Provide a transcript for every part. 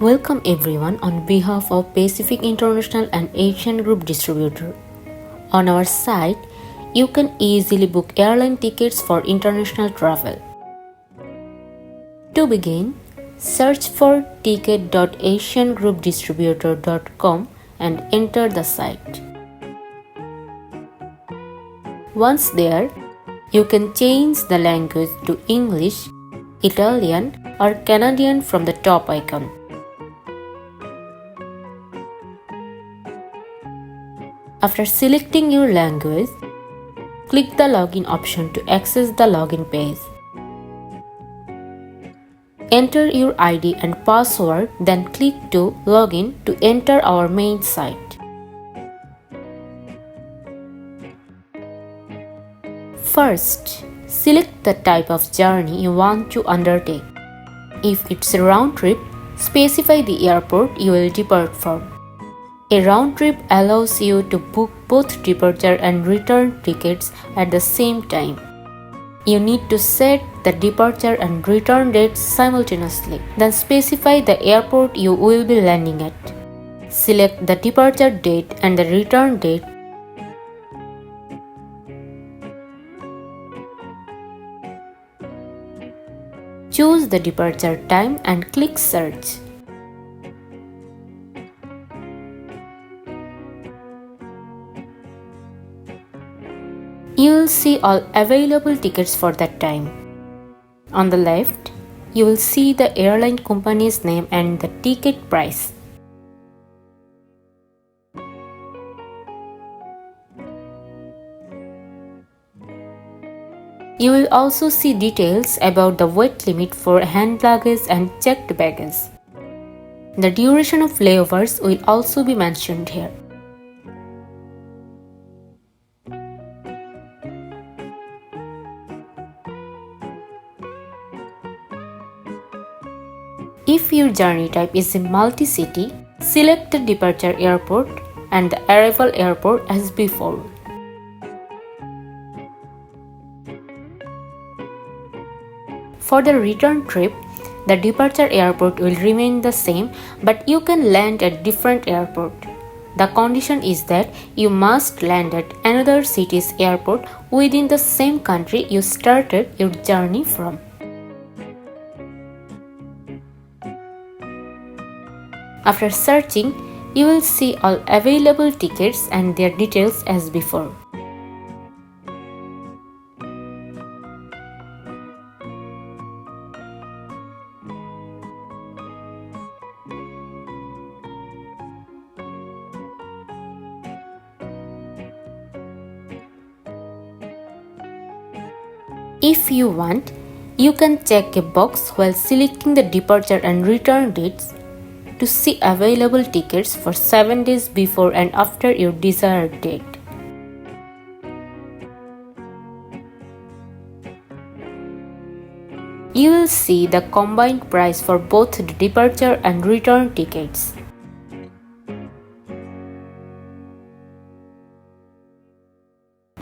Welcome everyone on behalf of Pacific International and Asian Group Distributor. On our site, you can easily book airline tickets for international travel. To begin, search for ticket.asiangroupdistributor.com and enter the site. Once there, you can change the language to English, Italian or Canadian from the top icon. After selecting your language, click the login option to access the login page. Enter your ID and password, then click to login to enter our main site. First, select the type of journey you want to undertake. If it's a round trip, specify the airport you will depart from. A round trip allows you to book both departure and return tickets at the same time. You need to set the departure and return dates simultaneously. Then specify the airport you will be landing at. Select the departure date and the return date. Choose the departure time and click search. You will see all available tickets for that time. On the left, you will see the airline company's name and the ticket price. You will also see details about the weight limit for hand luggage and checked baggage. The duration of layovers will also be mentioned here. If your journey type is a multi-city, select the departure airport and the arrival airport as before. For the return trip, the departure airport will remain the same, but you can land at different airport. The condition is that you must land at another city's airport within the same country you started your journey from. After searching, you will see all available tickets and their details as before. If you want, you can check a box while selecting the departure and return dates to see available tickets for 7 days before and after your desired date. You will see the combined price for both the departure and return tickets.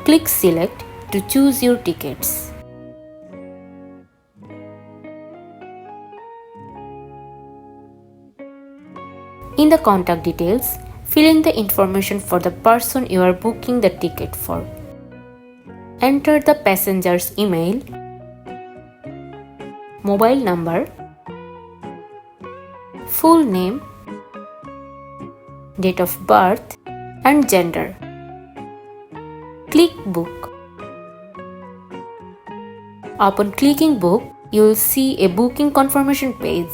Click Select to choose your tickets. In the contact details, fill in the information for the person you are booking the ticket for. Enter the passenger's email, mobile number, full name, date of birth, and gender. Click Book. Upon clicking Book, you will see a booking confirmation page.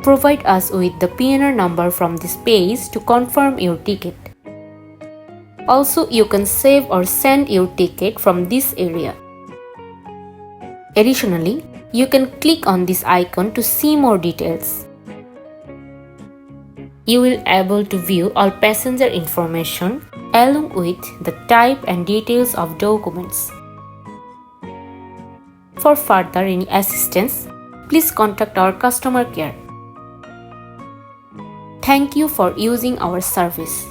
Provide us with the Pina number from this page to confirm your ticket. Also, you can save or send your ticket from this area. Additionally, you can click on this icon to see more details. You will be able to view all passenger information along with the type and details of documents. For further any assistance, please contact our customer care. Thank you for using our service.